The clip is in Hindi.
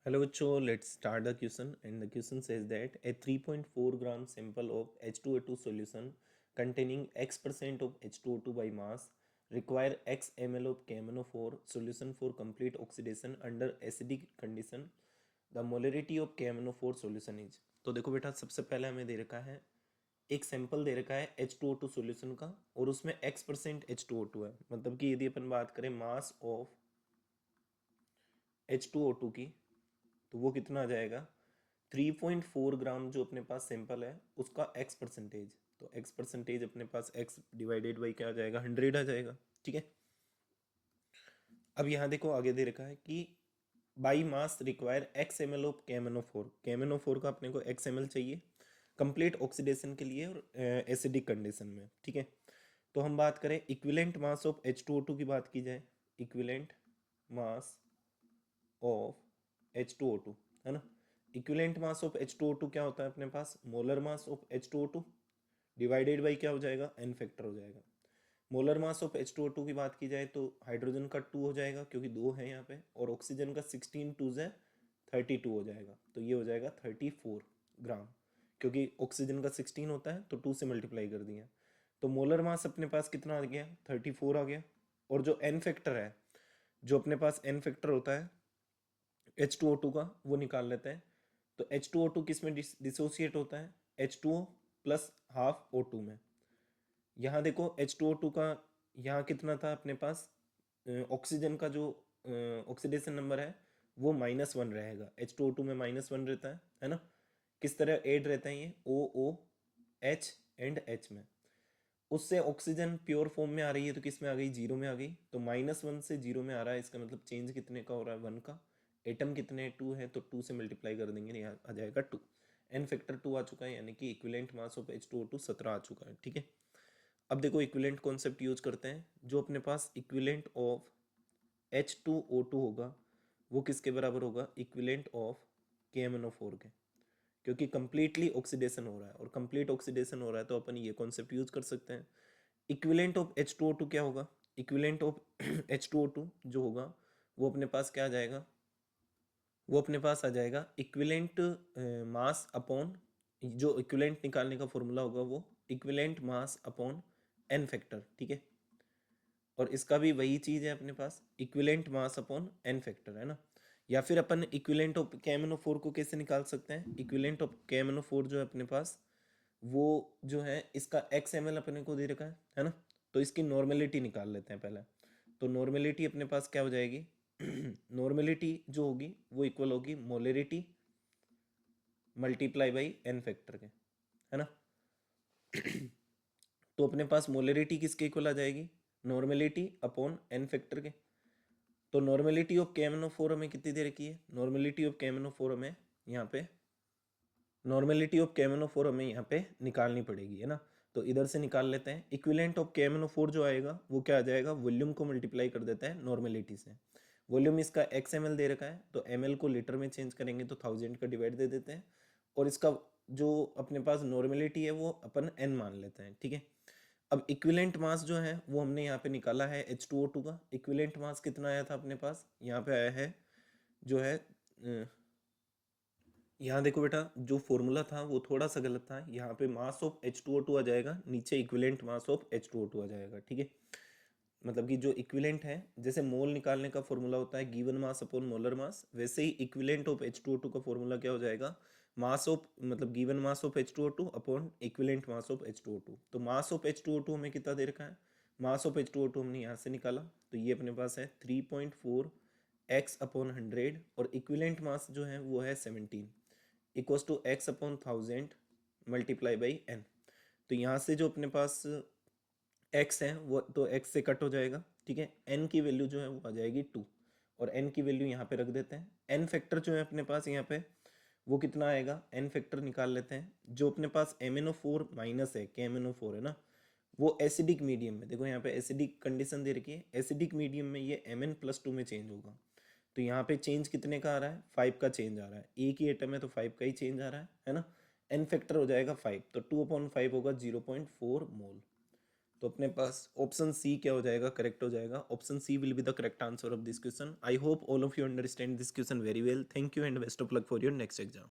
Hello, bachcho. Let's start the question. And the question says that a 3.4 gram sample of H2O2 solution containing X% of H2O2 by mass require X ml of KMnO4 solution for complete oxidation under acidic condition. The molarity of KMnO4 solution is. तो देखो बेटा, सबसे पहले हमें दे रखा है एक सैंपल दे रखा है H2O2 सॉल्यूशन का और उसमें X% H2O2 है। मतलब कि यदि अपन बात करें मास ऑफ H2O2 की, तो वो कितना आ जाएगा 3.4 ग्राम जो अपने पास सैंपल है उसका एक्स परसेंटेज। तो एक्स परसेंटेज अपने पास एक्स डिवाइडेड बाई क्या आ जाएगा 100 आ जाएगा। ठीक है, अब यहाँ देखो आगे दे रखा है कि by mass require X M L of KMnO4। KMnO4 का अपने को एक्स एम एल चाहिए कंप्लीट ऑक्सीडेशन के लिए और एसिडिक कंडीशन में। ठीक है, तो हम बात करें इक्विलेंट मास ऑफ H2O2 की बात की जाए, इक्विलेंट मास ऑफ H2O2 है ना। इक्विवेलेंट मास ऑफ H2O2 क्या होता है अपने पास, molar mass of H2O2 divided by क्या हो जाएगा एन फैक्टर हो जाएगा। मोलर मास ऑफ H2O2 की बात की जाए तो हाइड्रोजन का 2 हो जाएगा क्योंकि 2 है यहाँ पे, और ऑक्सीजन का 16 2 से 32 हो जाएगा, तो ये हो जाएगा 34 ग्राम। क्योंकि ऑक्सीजन का 16 होता है तो 2 से मल्टीप्लाई कर दिया, तो मोलर मास अपने पास कितना आ गया 34 आ गया। और जो एन फैक्टर है, जो अपने पास एन फैक्टर होता है H2O2 का, वो निकाल लेते हैं। तो H2O2 किस में डिसोसिएट होता है, H2O प्लस हाफ O2 में। यहाँ देखो H2O2 का यहाँ कितना था अपने पास, ऑक्सीजन का जो ऑक्सीडेशन नंबर है वो -1 रहेगा। H2O2 में -1 रहता है ना। किस तरह एड रहता है ये OOH एंड H में। उससे ऑक्सीजन प्योर फॉर्म में आ रही है तो किस में आ गई, जीरो में आ गई। तो -1 से जीरो में आ रहा है, इसका मतलब चेंज कितने का हो रहा है 1 का। एटम कितने 2 है तो 2 से मल्टीप्लाई कर देंगे, यहाँ आ जाएगा 2। एन फैक्टर 2 आ चुका है, यानी कि इक्विवेलेंट मास ऑफ H2O2 17 आ चुका है। ठीक है, अब देखो इक्विवेलेंट कॉन्सेप्ट यूज करते हैं। जो अपने पास इक्विवेलेंट ऑफ H2O2 होगा वो किसके बराबर होगा, इक्विवेलेंट ऑफ KMnO4 के। क्योंकि कंप्लीटली ऑक्सीडेशन हो रहा है, और कंप्लीट ऑक्सीडेशन हो रहा है तो अपन ये कॉन्सेप्ट यूज कर सकते हैं। इक्विवेलेंट ऑफ H2O2 क्या होगा, इक्विवेलेंट ऑफ H2O2 जो होगा वो अपने पास क्या आ जाएगा, वो अपने पास आ जाएगा इक्विवेलेंट मास अपॉन, जो इक्विवेलेंट निकालने का फॉर्मूला होगा वो equivalent mass upon N factor. ठीक है, और इसका भी वही चीज़ है अपने पास, equivalent mass upon N factor है ना। या फिर अपन इक्विवेलेंट ऑफ KMnO4 को कैसे निकाल सकते हैं, इक्विवेलेंट ऑफ KMnO4 जो है अपने पास वो जो है इसका एक्स एम एल अपने को दे रखा है ना। तो इसकी नॉर्मेलिटी निकाल लेते हैं पहले। तो नॉर्मेलिटी अपने पास क्या हो जाएगी नॉर्मेलिटी जो होगी वो इक्वल होगी molarity multiply by N factor के, है ना। तो अपने पास मोलरिटी किसके इक्वल आ जाएगी, नॉर्मेलिटी अपॉन एन फैक्टर के। तो नॉर्मेलिटी ऑफ KMnO4 हमें कितनी दे रखी है, नॉर्मेलिटी ऑफ KMnO4 हमें यहाँ पे, नॉर्मेलिटी ऑफ KMnO4 हमें यहाँ पे निकालनी पड़ेगी, है ना। तो इधर से निकाल लेते हैं। इक्विवेलेंट ऑफ KMnO4 जो आएगा वो क्या आ जाएगा, वॉल्यूम को मल्टीप्लाई कर देते हैं नॉर्मेलिटी से। वॉल्यूम इसका XML दे रखा है, तो ml को लीटर में चेंज करेंगे तो 1000 का डिवाइड दे देते हैं, और इसका जो अपने पास नॉर्मेलिटी है वो अपन n मान लेते हैं। ठीक है, अब इक्विवेलेंट मास जो है वो हमने यहाँ पे निकाला है H2O2 का। इक्विवेलेंट मास कितना आया था अपने पास, यहाँ पे आया है जो है यहाँ देखो बेटा, जो फॉर्मूला था वो थोड़ा सा गलत था। यहाँ पे मास ऑफ H2O2 आ जाएगा, नीचे इक्विवेलेंट मास ऑफ H2O2 आ जाएगा। ठीक है, मतलब कि जो इक्विवेलेंट है, जैसे मोल निकालने का फॉर्मूला होता है given mass upon molar mass, वैसे ही इक्विवेलेंट ऑफ H2O2 का फॉर्मूला क्या हो जाएगा, मास ऑफ मतलब given mass of H2O2 upon equivalent mass of H2O2। तो मास ऑफ H2O2 हमें कितना दे रखा है, मास ऑफ H2O2 हमने यहाँ से निकाला, तो ये अपने पास है 3.4 x अपॉन 100, और इक्विवेलेंट मास जो है वो है 17 equals to x upon 1000 multiply by n। तो यहाँ से जो अपने पास x है वो तो x से कट हो जाएगा। ठीक है, n की वैल्यू जो है वो आ जाएगी 2, और n की वैल्यू यहाँ पे रख देते हैं। n फैक्टर जो है अपने पास यहाँ पे वो कितना आएगा, n फैक्टर निकाल लेते हैं। जो अपने पास MnO4 माइनस है, KMnO4 है ना, वो एसिडिक मीडियम में, देखो यहाँ पे एसिडिक कंडीशन दे रखी है, एसिडिक मीडियम में ये Mn+2 में चेंज होगा। तो यहाँ पे चेंज कितने का आ रहा है, 5 का चेंज आ रहा है। एक ही एटम है तो 5 का ही चेंज आ रहा है ना। एन फैक्टर हो जाएगा 5, तो 2/5 होगा 0.4 मोल। तो अपने पास ऑप्शन सी क्या हो जाएगा, करेक्ट हो जाएगा. Option C will be the correct answer of this question. I hope all of you understand this question very well. Thank you and best of luck for your next exam.